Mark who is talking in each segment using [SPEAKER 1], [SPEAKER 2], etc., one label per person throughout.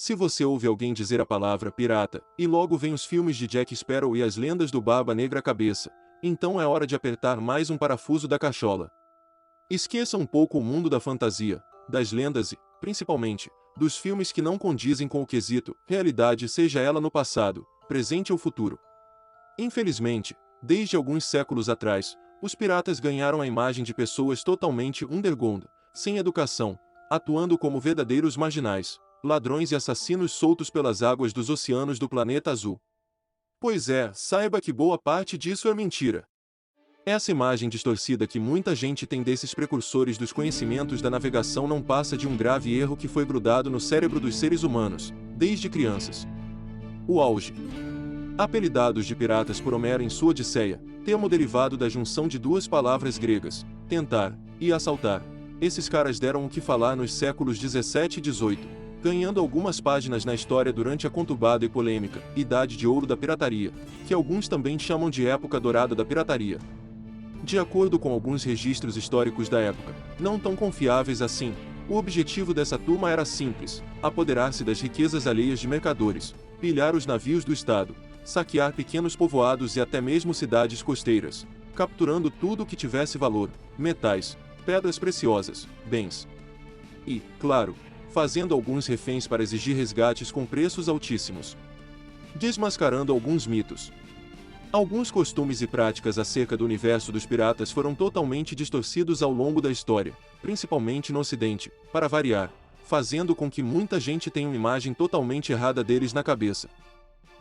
[SPEAKER 1] Se você ouve alguém dizer a palavra pirata, e logo vem os filmes de Jack Sparrow e as lendas do Barba Negra cabeça, então é hora de apertar mais um parafuso da cachola. Esqueça um pouco o mundo da fantasia, das lendas e, principalmente, dos filmes que não condizem com o quesito realidade, seja ela no passado, presente ou futuro. Infelizmente, desde alguns séculos atrás, os piratas ganharam a imagem de pessoas totalmente underground, sem educação, atuando como verdadeiros marginais, ladrões e assassinos soltos pelas águas dos oceanos do planeta azul. Pois é, saiba que boa parte disso é mentira. Essa imagem distorcida que muita gente tem desses precursores dos conhecimentos da navegação não passa de um grave erro que foi grudado no cérebro dos seres humanos, desde crianças. O auge. Apelidados de piratas por Homero em sua Odisseia, termo derivado da junção de duas palavras gregas, tentar e assaltar. Esses caras deram o que falar nos séculos 17 e 18, ganhando algumas páginas na história durante a conturbada e polêmica Idade de Ouro da Pirataria, que alguns também chamam de Época Dourada da Pirataria. De acordo com alguns registros históricos da época, não tão confiáveis assim, o objetivo dessa turma era simples: apoderar-se das riquezas alheias de mercadores, pilhar os navios do Estado, saquear pequenos povoados e até mesmo cidades costeiras, capturando tudo o que tivesse valor, metais, pedras preciosas, bens. E, claro, fazendo alguns reféns para exigir resgates com preços altíssimos. Desmascarando alguns mitos. Alguns costumes e práticas acerca do universo dos piratas foram totalmente distorcidos ao longo da história, principalmente no Ocidente, para variar, fazendo com que muita gente tenha uma imagem totalmente errada deles na cabeça.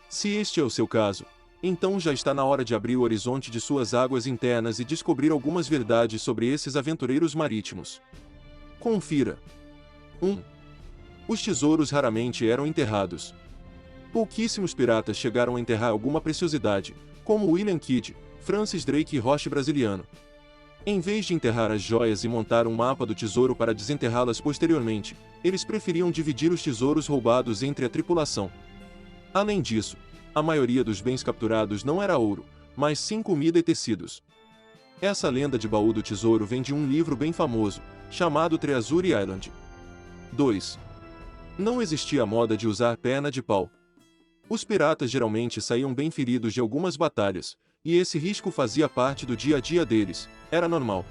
[SPEAKER 1] Se este é o seu caso, então já está na hora de abrir o horizonte de suas águas internas e descobrir algumas verdades sobre esses aventureiros marítimos. Confira. 1. Os tesouros raramente eram enterrados. Pouquíssimos piratas chegaram a enterrar alguma preciosidade, como William Kidd, Francis Drake e Roche Brasiliano. Em vez de enterrar as joias e montar um mapa do tesouro para desenterrá-las posteriormente, eles preferiam dividir os tesouros roubados entre a tripulação. Além disso, a maioria dos bens capturados não era ouro, mas sim comida e tecidos. Essa lenda de baú do tesouro vem de um livro bem famoso, chamado Treasure Island. 2. Não existia a moda de usar perna de pau. Os piratas geralmente saíam bem feridos de algumas batalhas, e esse risco fazia parte do dia a dia deles, era normal.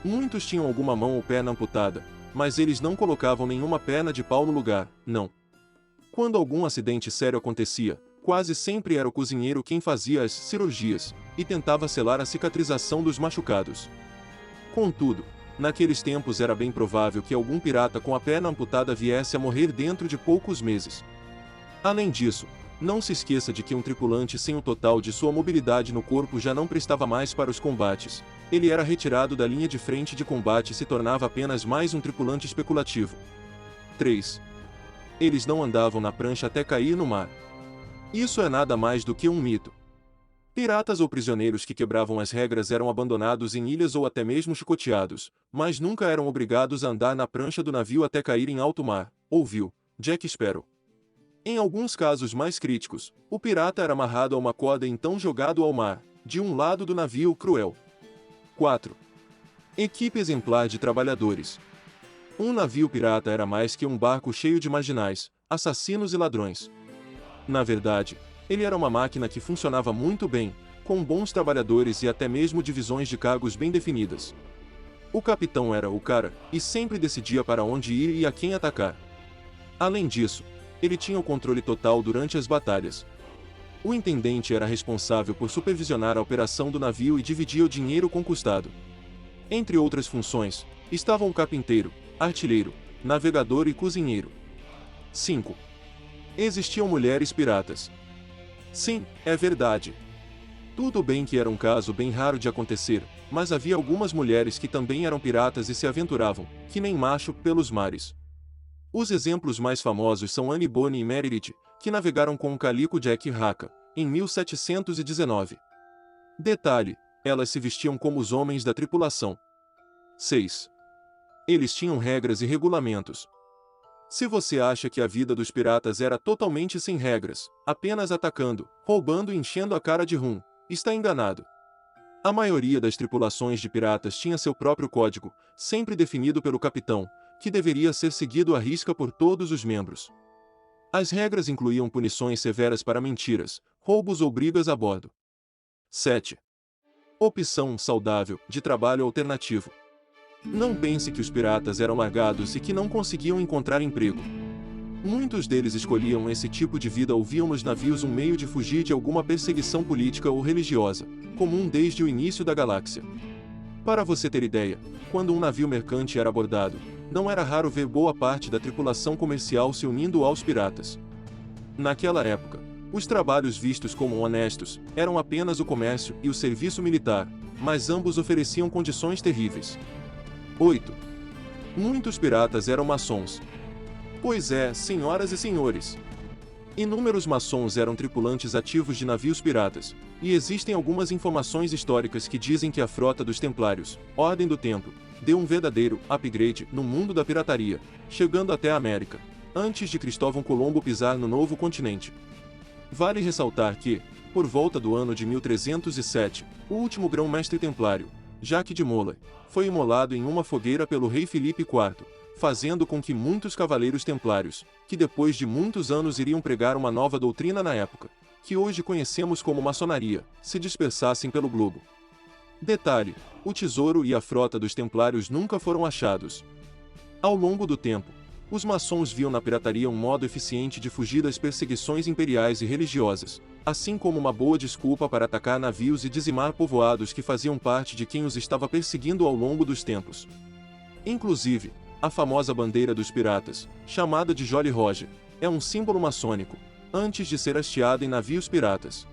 [SPEAKER 1] Muitos tinham alguma mão ou perna amputada, mas eles não colocavam nenhuma perna de pau no lugar, não. Quando algum acidente sério acontecia, quase sempre era o cozinheiro quem fazia as cirurgias, e tentava selar a cicatrização dos machucados. Contudo, naqueles tempos era bem provável que algum pirata com a perna amputada viesse a morrer dentro de poucos meses. Além disso, não se esqueça de que um tripulante sem o total de sua mobilidade no corpo já não prestava mais para os combates. Ele era retirado da linha de frente de combate e se tornava apenas mais um tripulante especulativo. 3. Eles não andavam na prancha até cair no mar. Isso é nada mais do que um mito. Piratas ou prisioneiros que quebravam as regras eram abandonados em ilhas ou até mesmo chicoteados, mas nunca eram obrigados a andar na prancha do navio até cair em alto mar, ouviu Jack Sparrow. Em alguns casos mais críticos, o pirata era amarrado a uma corda e então jogado ao mar, de um lado do navio cruel. 4. Equipe exemplar de trabalhadores. Um navio pirata era mais que um barco cheio de marginais, assassinos e ladrões. Na verdade, ele era uma máquina que funcionava muito bem, com bons trabalhadores e até mesmo divisões de cargos bem definidas. O capitão era o cara, e sempre decidia para onde ir e a quem atacar. Além disso, ele tinha o controle total durante as batalhas. O intendente era responsável por supervisionar a operação do navio e dividia o dinheiro conquistado. Entre outras funções, estavam o carpinteiro, artilheiro, navegador e cozinheiro. 5. Existiam mulheres piratas. Sim, é verdade. Tudo bem que era um caso bem raro de acontecer, mas havia algumas mulheres que também eram piratas e se aventuravam, que nem macho, pelos mares. Os exemplos mais famosos são Anne Bonny e Meredith, que navegaram com o Calico Jack Racca, em 1719. Detalhe, elas se vestiam como os homens da tripulação. 6. Eles tinham regras e regulamentos. Se você acha que a vida dos piratas era totalmente sem regras, apenas atacando, roubando e enchendo a cara de rum, está enganado. A maioria das tripulações de piratas tinha seu próprio código, sempre definido pelo capitão, que deveria ser seguido à risca por todos os membros. As regras incluíam punições severas para mentiras, roubos ou brigas a bordo. 7. Opção saudável, de trabalho alternativo. Não pense que os piratas eram largados e que não conseguiam encontrar emprego. Muitos deles escolhiam esse tipo de vida ou viam nos navios um meio de fugir de alguma perseguição política ou religiosa, comum desde o início da galáxia. Para você ter ideia, quando um navio mercante era abordado, não era raro ver boa parte da tripulação comercial se unindo aos piratas. Naquela época, os trabalhos vistos como honestos eram apenas o comércio e o serviço militar, mas ambos ofereciam condições terríveis. 8. Muitos piratas eram maçons. Pois é, senhoras e senhores. Inúmeros maçons eram tripulantes ativos de navios piratas, e existem algumas informações históricas que dizem que a frota dos Templários, Ordem do Templo, deu um verdadeiro upgrade no mundo da pirataria, chegando até a América, antes de Cristóvão Colombo pisar no novo continente. Vale ressaltar que, por volta do ano de 1307, o último grão-mestre templário, Jacques de Molay, foi imolado em uma fogueira pelo rei Filipe IV, fazendo com que muitos cavaleiros templários, que depois de muitos anos iriam pregar uma nova doutrina na época, que hoje conhecemos como maçonaria, se dispersassem pelo globo. Detalhe: o tesouro e a frota dos templários nunca foram achados. Ao longo do tempo, os maçons viam na pirataria um modo eficiente de fugir das perseguições imperiais e religiosas, assim como uma boa desculpa para atacar navios e dizimar povoados que faziam parte de quem os estava perseguindo ao longo dos tempos. Inclusive, a famosa bandeira dos piratas, chamada de Jolly Roger, é um símbolo maçônico, antes de ser hasteada em navios piratas.